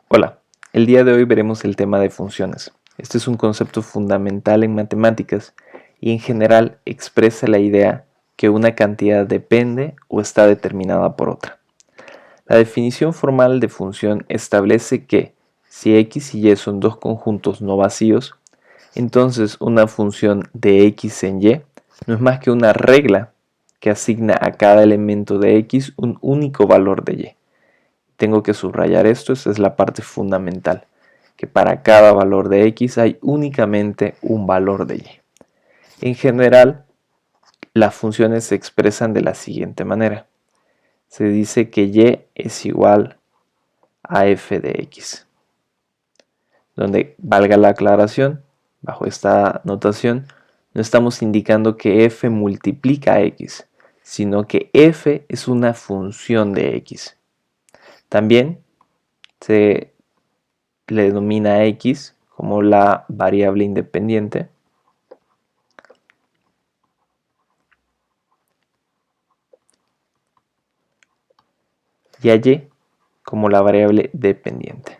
Hola, el día de hoy veremos el tema de funciones. Este es un concepto fundamental en matemáticas y en general expresa la idea que una cantidad depende o está determinada por otra. La definición formal de función establece que si x y y son dos conjuntos no vacíos, entonces una función de x en y no es más que una regla que asigna a cada elemento de x un único valor de y. Tengo que subrayar esto, esta es la parte fundamental, que para cada valor de x hay únicamente un valor de y. En general, las funciones se expresan de la siguiente manera. Se dice que y es igual a f de x, donde, valga la aclaración, bajo esta notación, no estamos indicando que f multiplica a x, sino que f es una función de x. También se le denomina a x como la variable independiente y a y como la variable dependiente.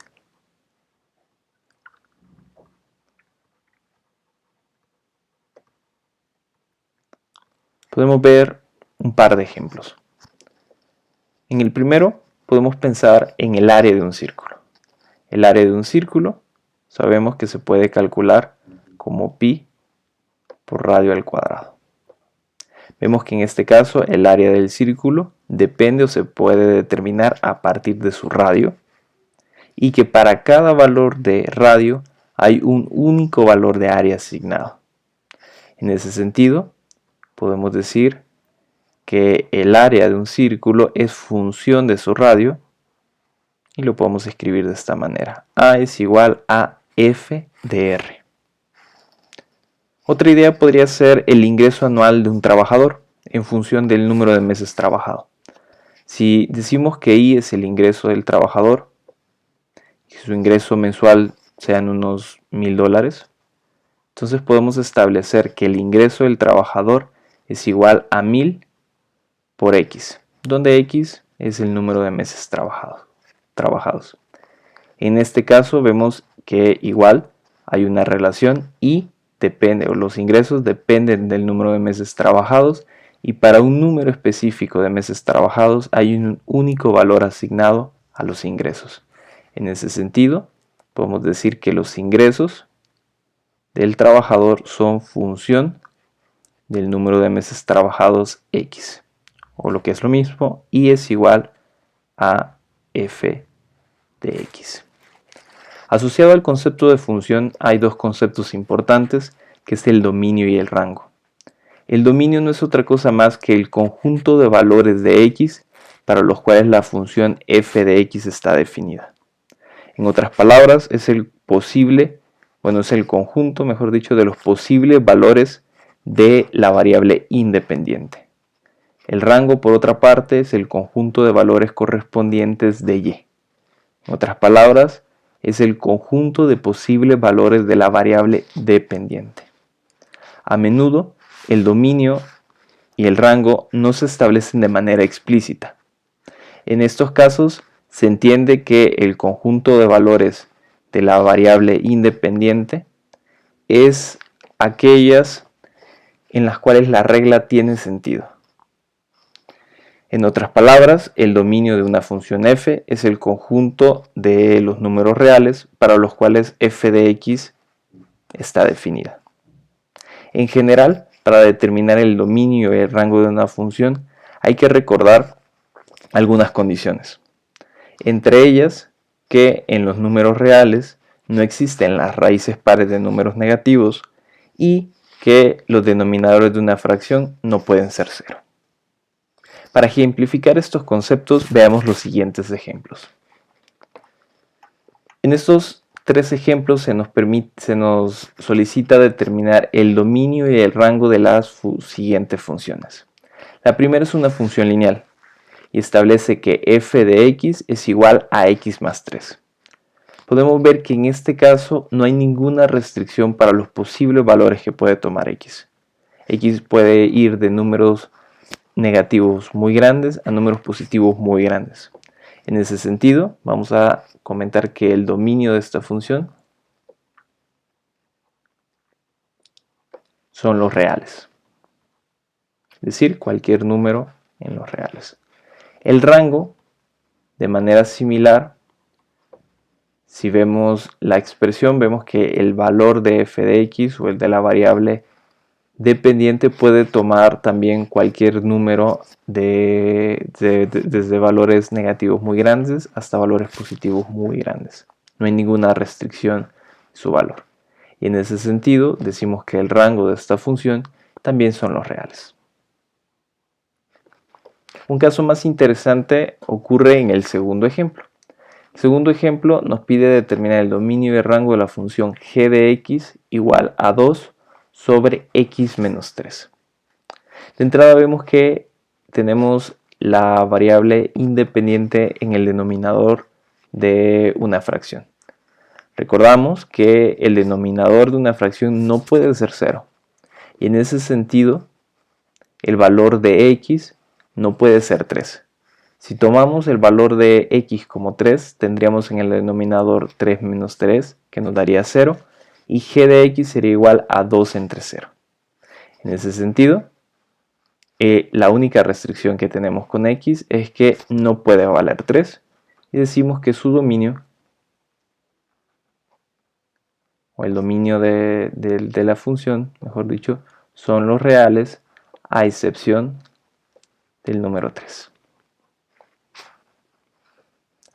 Podemos ver un par de ejemplos. En el primero podemos pensar en el área de un círculo. El área de un círculo sabemos que se puede calcular como pi por radio al cuadrado. Vemos que en este caso el área del círculo depende o se puede determinar a partir de su radio y que para cada valor de radio hay un único valor de área asignado. En ese sentido, podemos decir que el área de un círculo es función de su radio y lo podemos escribir de esta manera. A es igual a f de r. Otra idea podría ser el ingreso anual de un trabajador en función del número de meses trabajado. Si decimos que I es el ingreso del trabajador y su ingreso mensual sean unos $1000, entonces podemos establecer que el ingreso del trabajador es igual a 1000 por x, donde x es el número de meses trabajados. En este caso vemos que igual hay una relación y depende, o los ingresos dependen del número de meses trabajados, y para un número específico de meses trabajados hay un único valor asignado a los ingresos. En ese sentido, podemos decir que los ingresos del trabajador son función del número de meses trabajados x, o lo que es lo mismo, y es igual a f de x. Asociado al concepto de función hay dos conceptos importantes, que es el dominio y el rango. El dominio no es otra cosa más que el conjunto de valores de x para los cuales la función f de x está definida. En otras palabras, es el conjunto, mejor dicho, de los posibles valores de la variable independiente. El rango, por otra parte, es el conjunto de valores correspondientes de y. En otras palabras, es el conjunto de posibles valores de la variable dependiente. A menudo, el dominio y el rango no se establecen de manera explícita. En estos casos, se entiende que el conjunto de valores de la variable independiente es aquellas en las cuales la regla tiene sentido. En otras palabras, el dominio de una función f es el conjunto de los números reales para los cuales f de x está definida. En general, para determinar el dominio y el rango de una función, hay que recordar algunas condiciones. Entre ellas, que en los números reales no existen las raíces pares de números negativos y que los denominadores de una fracción no pueden ser cero. Para ejemplificar estos conceptos, veamos los siguientes ejemplos. En estos tres ejemplos se nos solicita determinar el dominio y el rango de las siguientes funciones. La primera es una función lineal y establece que f de x es igual a x más 3. Podemos ver que en este caso no hay ninguna restricción para los posibles valores que puede tomar x. X puede ir de números negativos muy grandes a números positivos muy grandes. En ese sentido, vamos a comentar que el dominio de esta función son los reales, es decir, cualquier número en los reales. El rango, de manera similar, si vemos la expresión, vemos que el valor de f de x o el de la variable dependiente puede tomar también cualquier número desde valores negativos muy grandes hasta valores positivos muy grandes. No hay ninguna restricción en su valor. Y en ese sentido decimos que el rango de esta función también son los reales. Un caso más interesante ocurre en el segundo ejemplo. El segundo ejemplo nos pide determinar el dominio y el rango de la función g de x igual a 2 sobre x menos 3. De entrada vemos que tenemos la variable independiente en el denominador de una fracción. Recordamos que el denominador de una fracción no puede ser 0. Y en ese sentido, el valor de x no puede ser 3. Si tomamos el valor de x como 3, tendríamos en el denominador 3 menos 3, que nos daría 0, y g de x sería igual a 2 entre 0. En ese sentido, la única restricción que tenemos con x es que no puede valer 3, y decimos que su dominio, o el dominio de la función, mejor dicho, son los reales, a excepción del número 3.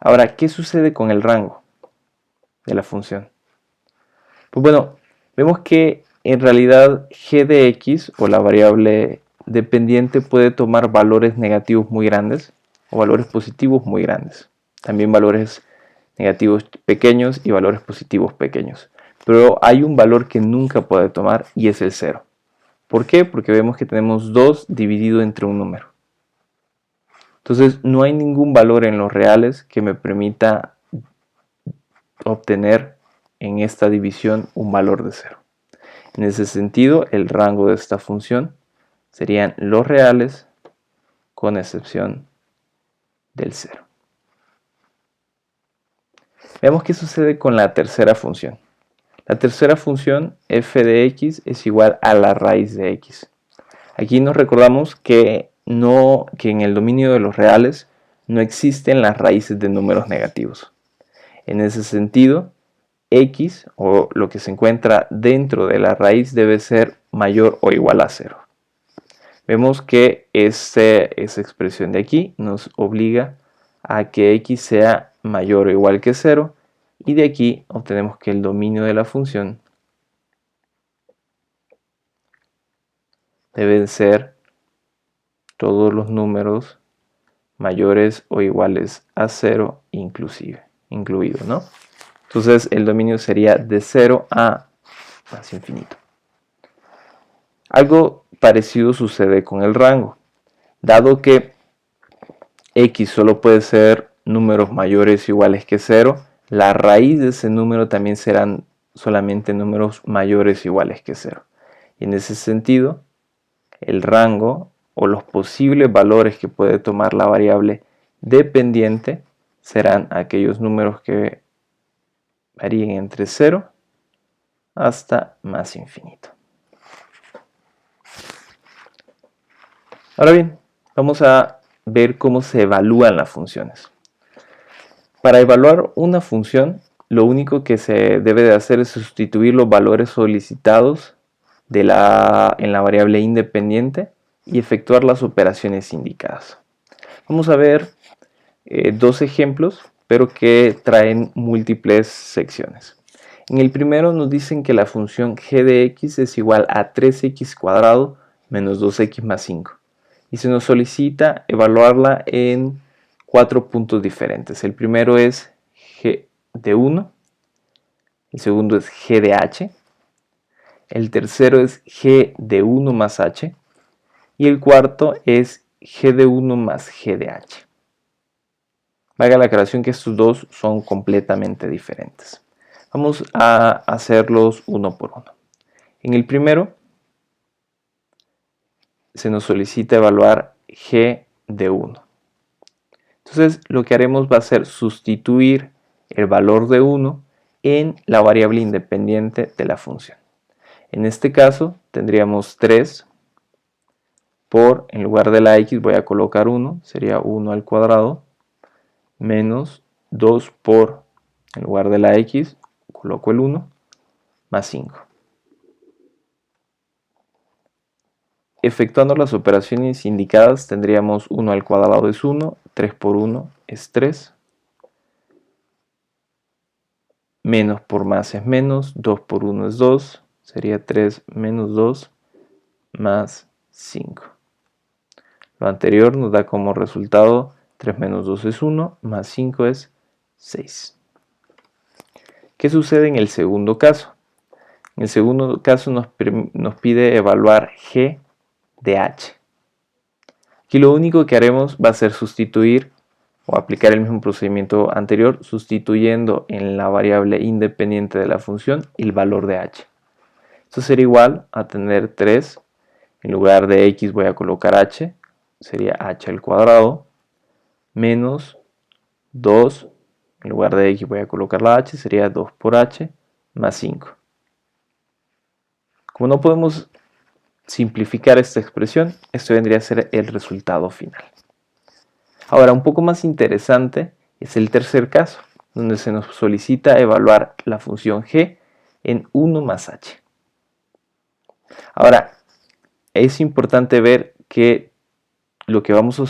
Ahora, ¿qué sucede con el rango de la función? Pues bueno, vemos que en realidad g de x, o la variable dependiente, puede tomar valores negativos muy grandes o valores positivos muy grandes. También valores negativos pequeños y valores positivos pequeños. Pero hay un valor que nunca puede tomar y es el 0. ¿Por qué? Porque vemos que tenemos 2 dividido entre un número. Entonces no hay ningún valor en los reales que me permita obtener en esta división un valor de 0. En ese sentido, el rango de esta función serían los reales con excepción del 0. Veamos qué sucede con la tercera función. La tercera función, f de x, es igual a la raíz de x. Aquí nos recordamos que en el dominio de los reales no existen las raíces de números negativos. En ese sentido, x, o lo que se encuentra dentro de la raíz, debe ser mayor o igual a 0. Vemos que esa expresión de aquí nos obliga a que x sea mayor o igual que 0, y de aquí obtenemos que el dominio de la función deben ser todos los números mayores o iguales a 0 incluido, ¿no? Entonces el dominio sería de 0 a más infinito. Algo parecido sucede con el rango. Dado que x solo puede ser números mayores o iguales que 0, la raíz de ese número también serán solamente números mayores o iguales que 0. Y en ese sentido, el rango o los posibles valores que puede tomar la variable dependiente serán aquellos números que varíen entre 0 hasta más infinito. Ahora bien, vamos a ver cómo se evalúan las funciones. Para evaluar una función, lo único que se debe de hacer es sustituir los valores solicitados en la variable independiente y efectuar las operaciones indicadas. Vamos a ver dos ejemplos, pero que traen múltiples secciones. En el primero nos dicen que la función g de x es igual a 3x² menos 2x más 5. Y se nos solicita evaluarla en 4 puntos diferentes. El primero es g de 1, el segundo es g de h, el tercero es g de 1 más h, y el cuarto es g de 1 más g de h. Valga la aclaración que estos dos son completamente diferentes. Vamos a hacerlos uno por uno. En el primero se nos solicita evaluar g de 1. Entonces lo que haremos va a ser sustituir el valor de 1 en la variable independiente de la función. En este caso tendríamos 3 por, en lugar de la x voy a colocar 1, sería 1 al cuadrado, menos 2 por, en lugar de la x, coloco el 1, más 5. Efectuando las operaciones indicadas tendríamos 1 al cuadrado es 1, 3 por 1 es 3, menos por más es menos, 2 por 1 es 2, sería 3 menos 2 más 5. Lo anterior nos da como resultado 3 menos 2 es 1, más 5 es 6. ¿Qué sucede en el segundo caso? En el segundo caso nos pide evaluar g de h. Aquí lo único que haremos va a ser sustituir o aplicar el mismo procedimiento anterior, sustituyendo en la variable independiente de la función el valor de h. Esto sería igual a tener 3, en lugar de x voy a colocar h, sería h al cuadrado, menos 2, en lugar de x voy a colocar la h, sería 2 por h, más 5. Como no podemos simplificar esta expresión, esto vendría a ser el resultado final. Ahora, un poco más interesante es el tercer caso, donde se nos solicita evaluar la función g en 1 más h. Ahora, es importante ver que lo que vamos a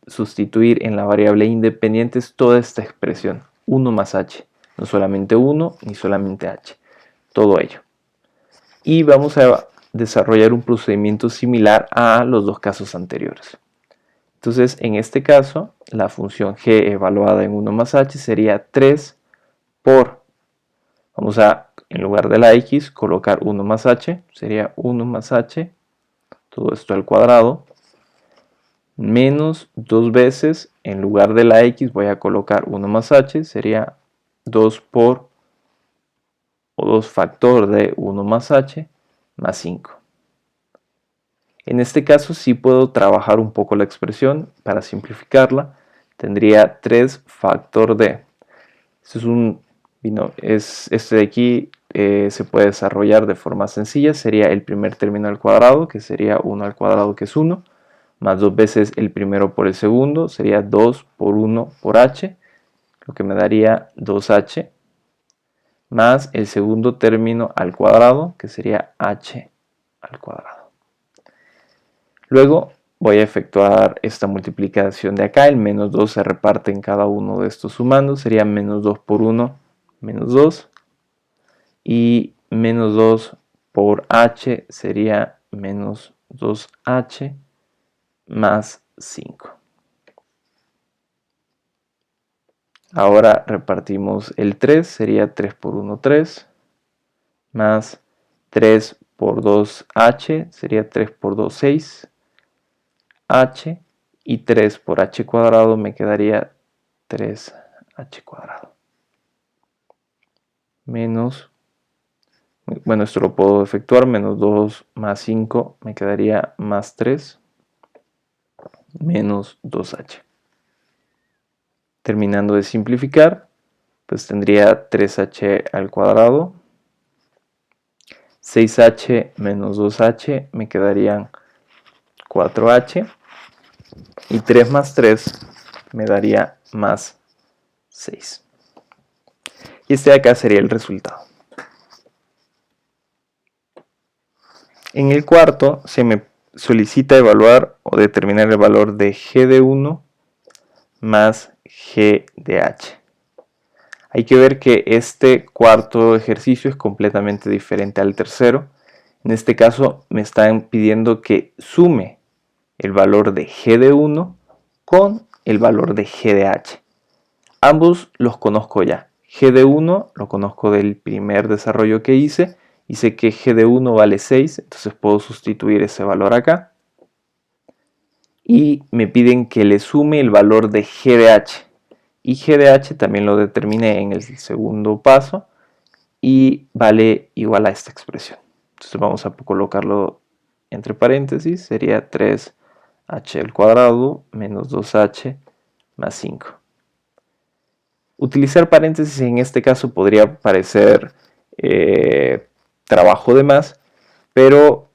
sustituir en la variable independiente es toda esta expresión, 1 más h, no solamente 1 ni solamente h, todo ello. Y vamos a desarrollar un procedimiento similar a los dos casos anteriores. Entonces, en este caso, la función g evaluada en 1 más h sería 3 por, vamos a, en lugar de la x, colocar 1 más h, sería 1 más h, todo esto al cuadrado, menos 2 veces, en lugar de la x voy a colocar 1 más h, sería 2 por, o 2 factor de 1 más h, más 5. En este caso sí puedo trabajar un poco la expresión para simplificarla. Tendría 3 factor de. Este de aquí se puede desarrollar de forma sencilla. Sería el primer término al cuadrado, que sería 1 al cuadrado, que es 1, más 2 veces el primero por el segundo, sería 2 por 1 por h, lo que me daría 2h, más el segundo término al cuadrado, que sería h al cuadrado. Luego voy a efectuar esta multiplicación de acá, el menos 2 se reparte en cada uno de estos sumando, sería menos 2 por 1, menos 2, y menos 2 por h sería menos 2h más 5. Ahora repartimos el 3, sería 3 por 1, 3, más 3 por 2h, sería 3 por 2, 6, h, y 3 por h cuadrado me quedaría 3h cuadrado. Menos, bueno, esto lo puedo efectuar, menos 2 más 5 me quedaría más 3, menos 2h. Terminando de simplificar, pues tendría 3h al cuadrado, 6h menos 2h me quedarían 4h, y 3 más 3 me daría más 6. Y este de acá sería el resultado. En el cuarto se me solicita evaluar o determinar el valor de g de 1 más g de h. Hay que ver que este cuarto ejercicio es completamente diferente al tercero. En este caso me están pidiendo que sume el valor de g de 1 con el valor de g de h. Ambos los conozco ya. G de 1 lo conozco del primer desarrollo que hice. Y sé que g de 1 vale 6, entonces puedo sustituir ese valor acá. Y me piden que le sume el valor de g de h. Y g de h también lo determiné en el segundo paso. Y vale igual a esta expresión. Entonces vamos a colocarlo entre paréntesis. Sería 3h al cuadrado menos 2h más 5. Utilizar paréntesis en este caso podría parecer trabajo de más, pero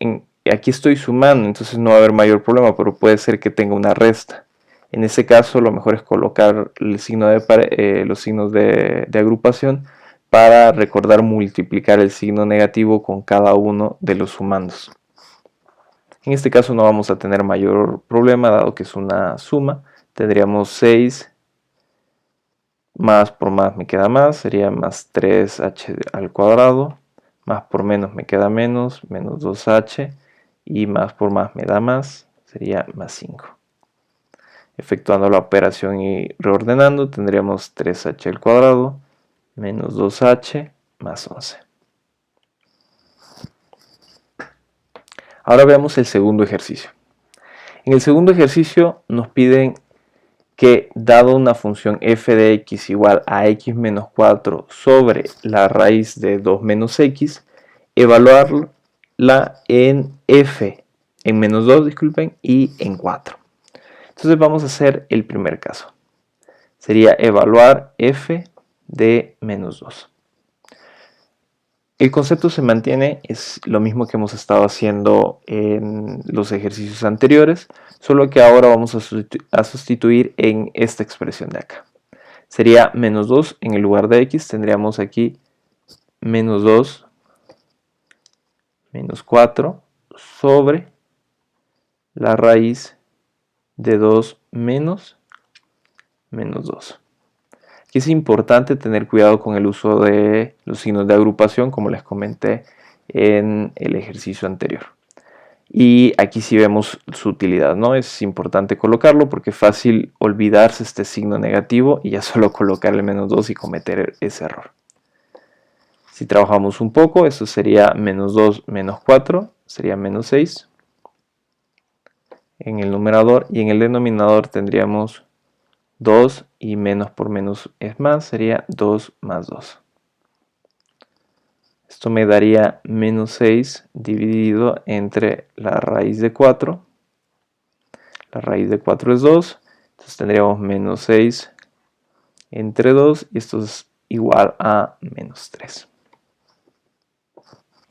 aquí estoy sumando, entonces no va a haber mayor problema, pero puede ser que tenga una resta. En ese caso lo mejor es colocar el signo los signos de agrupación para recordar multiplicar el signo negativo con cada uno de los sumandos. En este caso no vamos a tener mayor problema dado que es una suma. Tendríamos 6 más por más me queda más, sería más 3h al cuadrado, más por menos me queda menos 2h, y más por más me da más, sería más 5. Efectuando la operación y reordenando, tendríamos 3h al cuadrado menos 2h más 11. Ahora veamos el segundo ejercicio. En el segundo ejercicio nos piden que, dado una función f de x igual a x menos 4 sobre la raíz de 2 menos x, evaluarla en f, en menos 2, disculpen, y en 4. Entonces vamos a hacer el primer caso. Sería evaluar f de menos 2. El concepto se mantiene, es lo mismo que hemos estado haciendo en los ejercicios anteriores, solo que ahora vamos a sustituir en esta expresión de acá. Sería menos 2 en el lugar de x, tendríamos aquí menos 2 menos 4 sobre la raíz de 2 menos 2. Aquí es importante tener cuidado con el uso de los signos de agrupación, como les comenté en el ejercicio anterior. Y aquí sí vemos su utilidad, ¿no? Es importante colocarlo porque es fácil olvidarse este signo negativo y ya solo colocar el menos 2 y cometer ese error. Si trabajamos un poco, esto sería menos 2 menos 4, sería menos 6 en el numerador, y en el denominador tendríamos 2 y menos por menos es más, sería 2 más 2. Esto me daría menos 6 dividido entre la raíz de 4. La raíz de 4 es 2, entonces tendríamos menos 6 entre 2 y esto es igual a menos 3.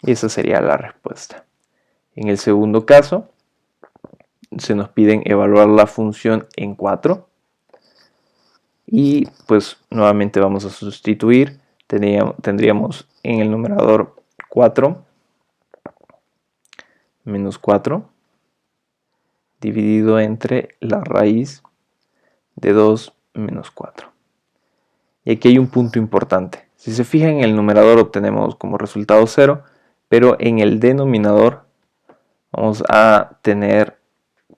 Y esa sería la respuesta. En el segundo caso, se nos piden evaluar la función en 4. Y pues nuevamente vamos a sustituir. Tendríamos en el numerador 4 menos 4 dividido entre la raíz de 2 menos 4. Y aquí hay un punto importante. Si se fijan, en el numerador obtenemos como resultado 0, pero en el denominador vamos a tener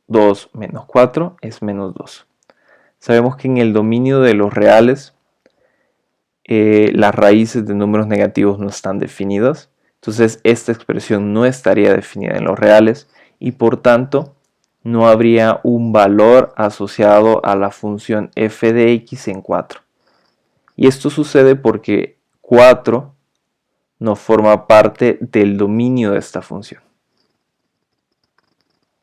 2 menos 4 es menos 2. Sabemos que en el dominio de los reales las raíces de números negativos no están definidas, entonces esta expresión no estaría definida en los reales y por tanto no habría un valor asociado a la función f de x en 4. Y esto sucede porque 4 no forma parte del dominio de esta función.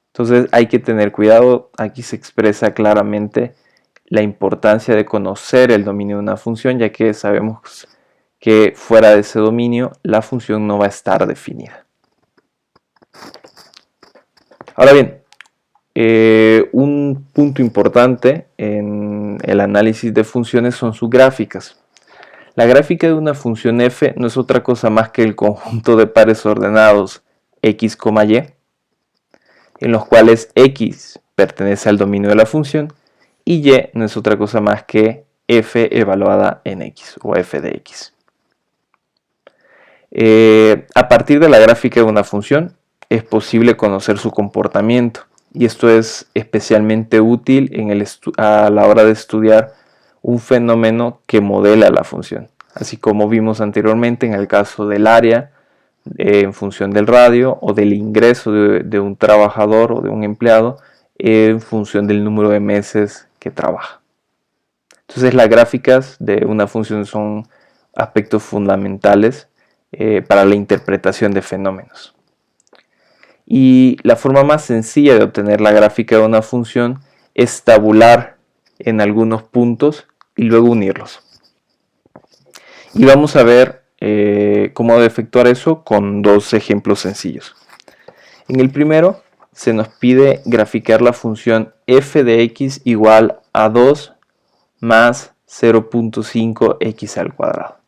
Entonces hay que tener cuidado, aquí se expresa claramente la importancia de conocer el dominio de una función, ya que sabemos que fuera de ese dominio la función no va a estar definida. Ahora bien, un punto importante en el análisis de funciones son sus gráficas. La gráfica de una función f no es otra cosa más que el conjunto de pares ordenados x, y, en los cuales x pertenece al dominio de la función y y no es otra cosa más que f evaluada en x o f de x. A partir de la gráfica de una función es posible conocer su comportamiento y esto es especialmente útil a la hora de estudiar un fenómeno que modela la función, así como vimos anteriormente en el caso del área en función del radio o del ingreso de un trabajador o de un empleado en función del número de meses que trabaja. Entonces las gráficas de una función son aspectos fundamentales para la interpretación de fenómenos. Y la forma más sencilla de obtener la gráfica de una función es tabular en algunos puntos y luego unirlos. Y vamos a ver cómo efectuar eso con dos ejemplos sencillos. En el primero se nos pide graficar la función f de x igual a 2 más 0.5x al cuadrado.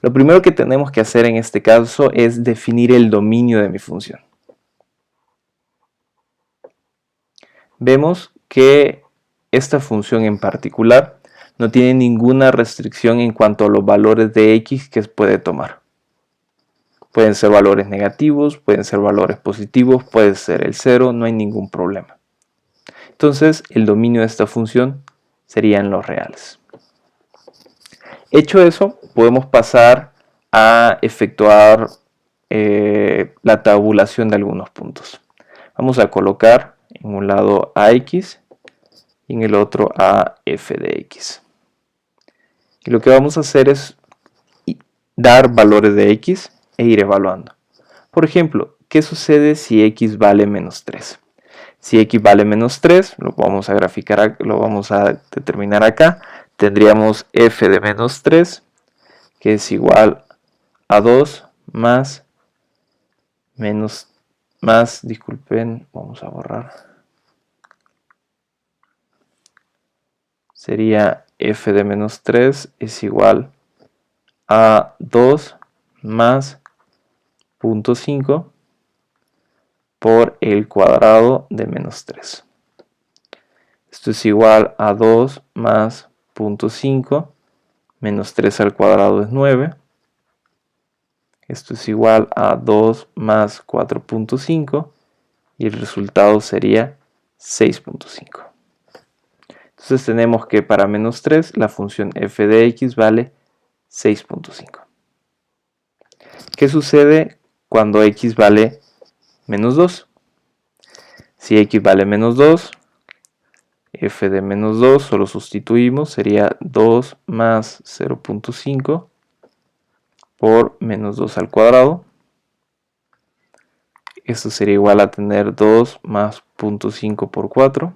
Lo primero que tenemos que hacer en este caso es definir el dominio de mi función. Vemos que esta función en particular no tiene ninguna restricción en cuanto a los valores de x que puede tomar. Pueden ser valores negativos, pueden ser valores positivos, puede ser el 0, no hay ningún problema. Entonces, el dominio de esta función serían los reales. Hecho eso, podemos pasar a efectuar la tabulación de algunos puntos. Vamos a colocar en un lado a x y en el otro a f de x. Y lo que vamos a hacer es dar valores de x e ir evaluando. Por ejemplo, ¿qué sucede si x vale menos 3? Si x vale menos 3, lo vamos a graficar, lo vamos a determinar acá. Tendríamos f de menos 3, que es igual a 2 disculpen, vamos a borrar. Sería f de menos 3 es igual a 2 más 0.5 por el cuadrado de menos 3. Esto es igual a 2 más 0.5, menos 3 al cuadrado es 9. Esto es igual a 2 más 4.5 y el resultado sería 6.5. Entonces tenemos que para menos 3 la función f de x vale 6.5. ¿Qué sucede cuando x vale menos 2? Si x vale menos 2, f de menos 2 solo sustituimos, sería 2 más 0.5 por menos 2 al cuadrado. Esto sería igual a tener 2 más 0.5 por 4.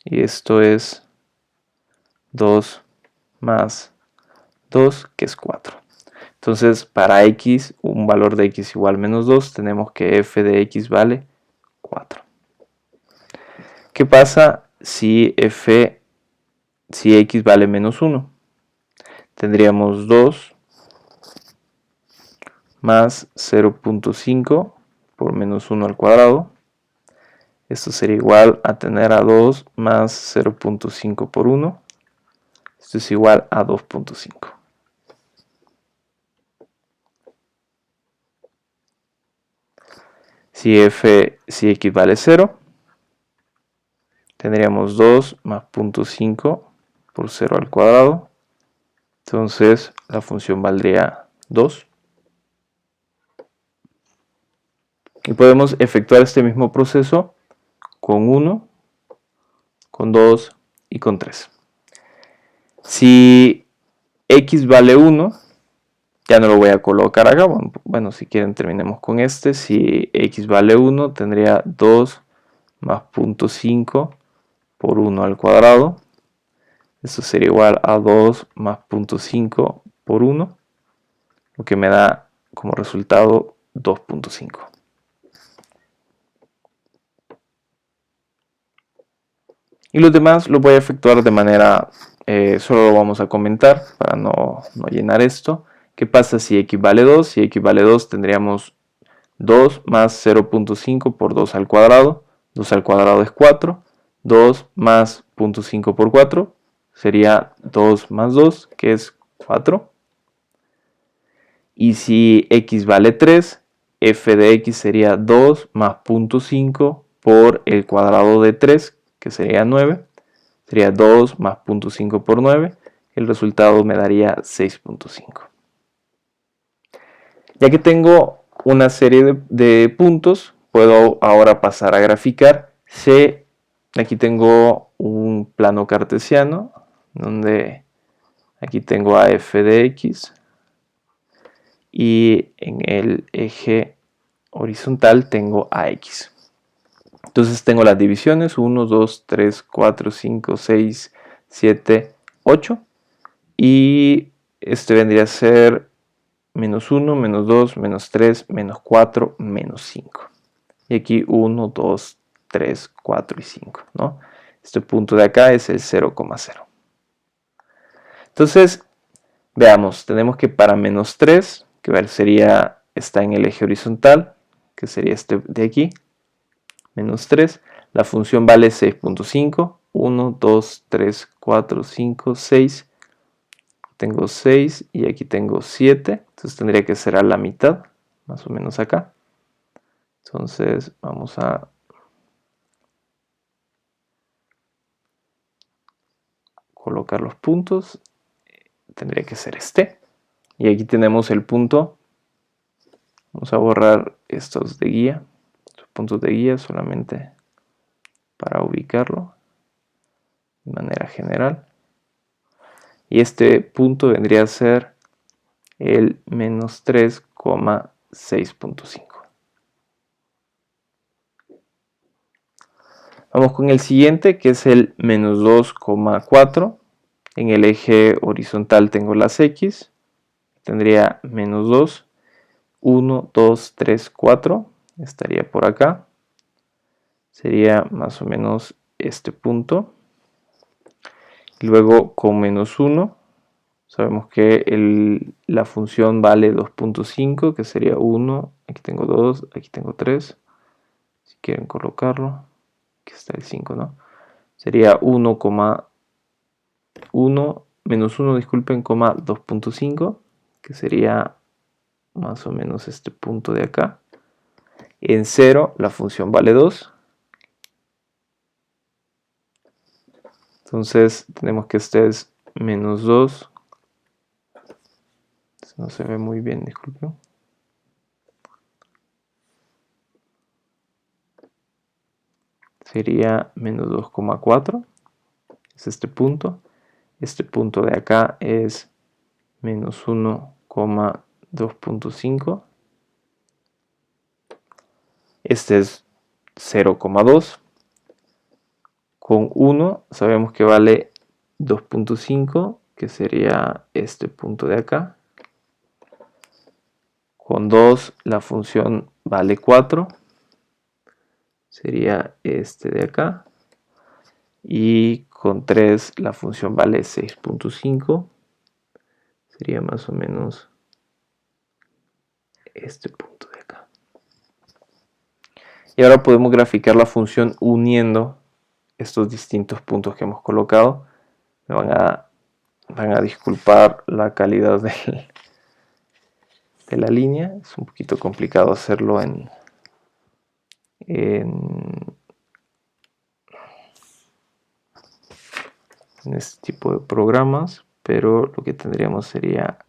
Y esto es 2 más 2, que es 4. Entonces, para x, un valor de x igual a menos 2, tenemos que f de x vale 4. ¿Qué pasa si x vale menos 1? Tendríamos 2 más 0.5 por menos 1 al cuadrado. Esto sería igual a tener a 2 más 0.5 por 1. Esto es igual a 2.5. Si x vale 0, tendríamos 2 más 0.5 por 0 al cuadrado. Entonces la función valdría 2. Y podemos efectuar este mismo proceso con 1, con 2 y con 3. Si x vale 1, ya no lo voy a colocar acá. Bueno, si quieren terminemos con este. Si x vale 1, tendría 2 más 0.5 por 1 al cuadrado. Esto sería igual a 2 más 0.5 por 1, lo que me da como resultado 2.5. Y los demás los voy a efectuar de manera, solo lo vamos a comentar para no llenar esto. ¿Qué pasa si x vale 2? Si x vale 2 tendríamos 2 más 0.5 por 2 al cuadrado. 2 al cuadrado es 4. 2 más 0.5 por 4 sería 2 más 2, que es 4. Y si x vale 3, f de x sería 2 más 0.5 por el cuadrado de 3, que sería 9. Sería 2 más 0.5 por 9. El resultado me daría 6.5. Ya que tengo una serie de puntos, puedo ahora pasar a graficar. Aquí tengo un plano cartesiano, donde aquí tengo a f de x. Y en el eje horizontal tengo a x. Entonces tengo las divisiones 1, 2, 3, 4, 5, 6, 7, 8. Y este vendría a ser menos 1, menos 2, menos 3, menos 4, menos 5. Y aquí 1, 2, 3, 4 y 5, ¿no? Este punto de acá es el 0,0. Entonces, veamos, tenemos que para menos 3, que sería, está en el eje horizontal, que sería este de aquí, menos 3, la función vale 6.5, 1, 2, 3, 4, 5, 6, tengo 6 y aquí tengo 7, entonces tendría que ser a la mitad, más o menos acá. Entonces vamos a colocar los puntos, tendría que ser este, y aquí tenemos el punto. Vamos a borrar estos de guía, estos puntos de guía solamente para ubicarlo de manera general. Y este punto vendría a ser el menos 3,6.5. Vamos con el siguiente, que es el menos 2,4. En el eje horizontal tengo las X. Tendría menos 2. 1, 2, 3, 4. Estaría por acá. Sería más o menos este punto. Y luego con menos 1. Sabemos que la función vale 2.5, que sería 1. Aquí tengo 2, aquí tengo 3. Si quieren colocarlo. Aquí está el 5, ¿no? Sería 1,1 menos 1, disculpen, 2.5, que sería más o menos este punto de acá. En 0 la función vale 2. Entonces tenemos que este es menos 2. No se ve muy bien, disculpen. Sería menos 2,4. Es este punto. Este punto de acá es menos 1,2.5. Este es 0,2. Con 1 sabemos que vale 2.5, que sería este punto de acá. Con 2 la función vale 4, sería este de acá. Y con 3 la función vale 6.5, sería más o menos este punto de acá. Y ahora podemos graficar la función uniendo estos distintos puntos que hemos colocado. Me van a disculpar la calidad de la línea, es un poquito complicado hacerlo en este tipo de programas, pero lo que tendríamos sería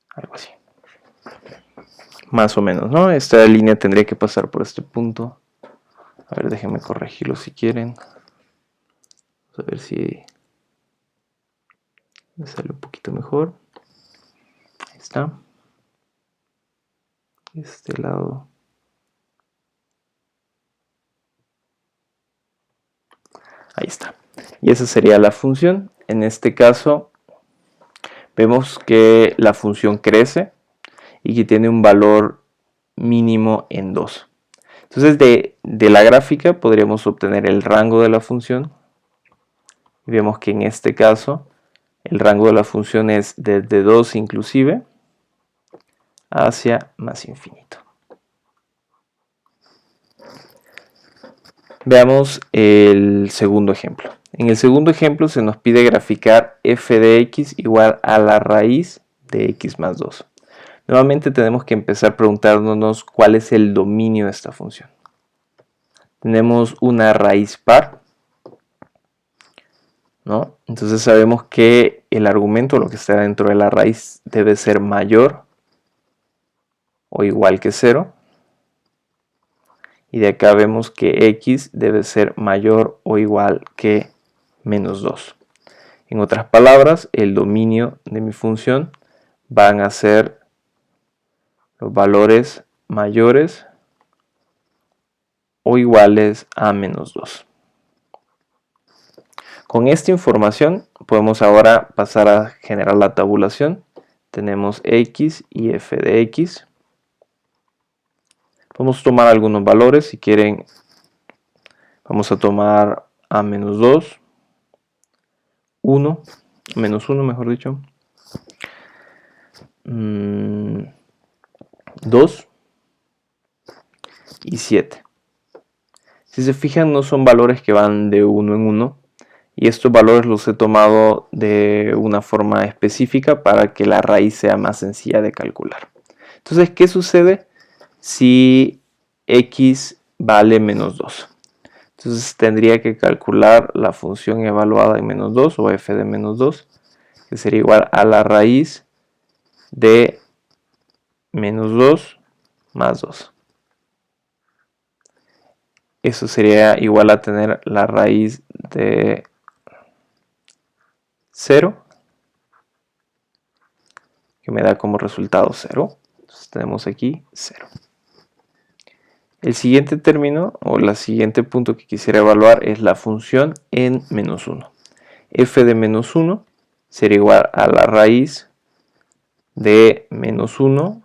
algo así, más o menos, ¿no? Esta línea tendría que pasar por este punto. A ver, déjenme corregirlo si quieren. Vamos a ver si me sale un poquito mejor. Ahí está. Este lado. Ahí está. Y esa sería la función. En este caso, vemos que la función crece y que tiene un valor mínimo en 2. Entonces, de la gráfica podríamos obtener el rango de la función. Y vemos que en este caso, el rango de la función es desde 2 inclusive hacia más infinito. Veamos el segundo ejemplo. En el segundo ejemplo se nos pide graficar f de x igual a la raíz de x más 2. Nuevamente tenemos que empezar preguntándonos cuál es el dominio de esta función. Tenemos una raíz par, ¿no? Entonces sabemos que el argumento, lo que está dentro de la raíz, debe ser mayor o igual que 0. Y de acá vemos que x debe ser mayor o igual que menos 2. En otras palabras, el dominio de mi función van a ser los valores mayores o iguales a menos 2. Con esta información podemos ahora pasar a generar la tabulación. Tenemos x y f de x. Vamos a tomar algunos valores. Si quieren, vamos a tomar a menos 2, 1, menos 1 mejor dicho, 2 y 7. Si se fijan, no son valores que van de 1 en 1, y estos valores los he tomado de una forma específica para que la raíz sea más sencilla de calcular. Entonces, ¿qué sucede si x vale menos 2? Entonces tendría que calcular la función evaluada en menos 2 o f de menos 2, que sería igual a la raíz de menos 2 más 2. Eso sería igual a tener la raíz de 0, que me da como resultado 0. Entonces tenemos aquí 0. El siguiente término o el siguiente punto que quisiera evaluar es la función en menos 1. F de menos 1 sería igual a la raíz de menos 1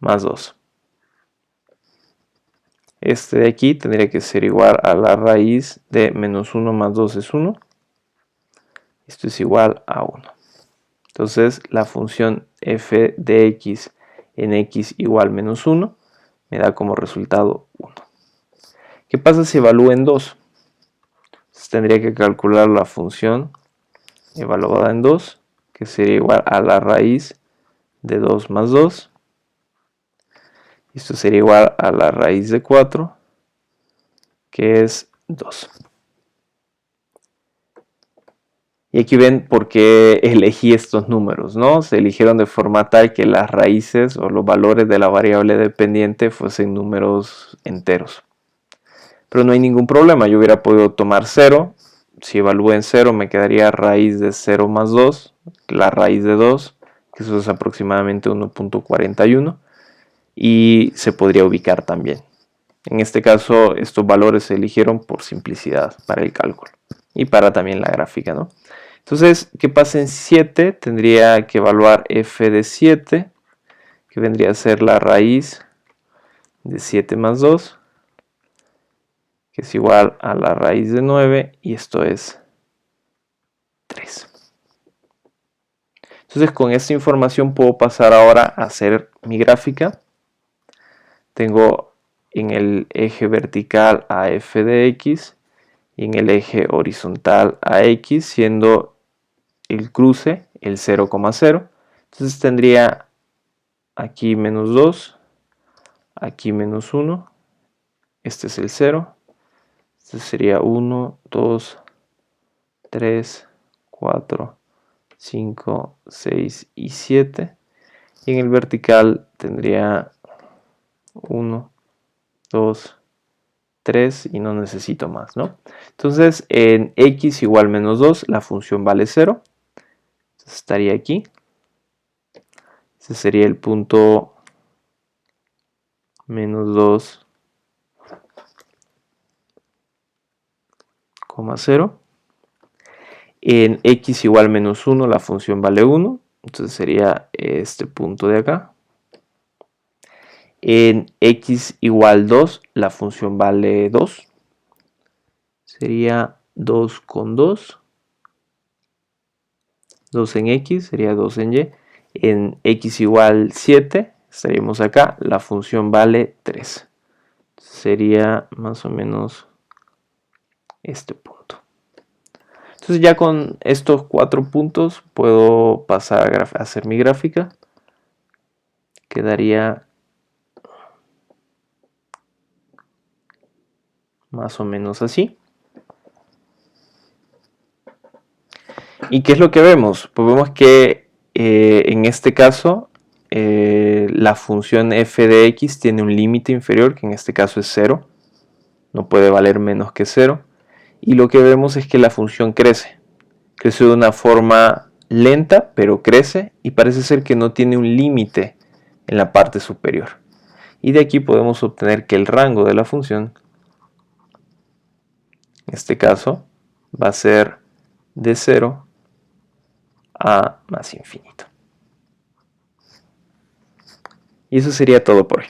más 2. Este de aquí tendría que ser igual a la raíz de menos 1 más 2 es 1. Esto es igual a 1. Entonces la función f de x en x igual menos 1 me da como resultado 1. ¿Qué pasa si evalúo en 2? Entonces tendría que calcular la función evaluada en 2, que sería igual a la raíz de 2 más 2. Esto sería igual a la raíz de 4, que es 2. Y aquí ven por qué elegí estos números, ¿no? Se eligieron de forma tal que las raíces o los valores de la variable dependiente fuesen números enteros. Pero no hay ningún problema, yo hubiera podido tomar 0. Si evalúo en 0 me quedaría raíz de 0 más 2, la raíz de 2, que eso es aproximadamente 1.41. Y se podría ubicar también. En este caso, estos valores se eligieron por simplicidad para el cálculo y para también la gráfica, ¿no? Entonces, ¿qué pasa en 7? Tendría que evaluar f de 7, que vendría a ser la raíz de 7 más 2, que es igual a la raíz de 9, y esto es 3. Entonces, con esta información puedo pasar ahora a hacer mi gráfica. Tengo en el eje vertical a f de x y en el eje horizontal a x, siendo el cruce el 0,0. Entonces tendría aquí menos 2, aquí menos 1, este es el 0, este sería 1, 2, 3, 4, 5, 6 y 7. Y en el vertical tendría 1, 2, 3 y no necesito más, ¿no? Entonces en x igual menos 2 la función vale 0. Entonces, estaría aquí. Ese sería el punto menos 2,0. En x igual menos 1 la función vale 1. Entonces sería este punto de acá. En x igual 2 la función vale 2. Sería 2 con 2. 2 en x sería 2 en y. En x igual 7 estaríamos acá. La función vale 3. Sería más o menos este punto. Entonces ya con estos 4 puntos puedo pasar a hacer mi gráfica. Quedaría más o menos así. ¿Y qué es lo que vemos? Pues vemos que en este caso la función f de x tiene un límite inferior, que en este caso es 0. No puede valer menos que 0. Y lo que vemos es que la función crece. Creció de una forma lenta, pero crece y parece ser que no tiene un límite en la parte superior. Y de aquí podemos obtener que el rango de la función, en este caso, va a ser de 0 a más infinito. Y eso sería todo por hoy.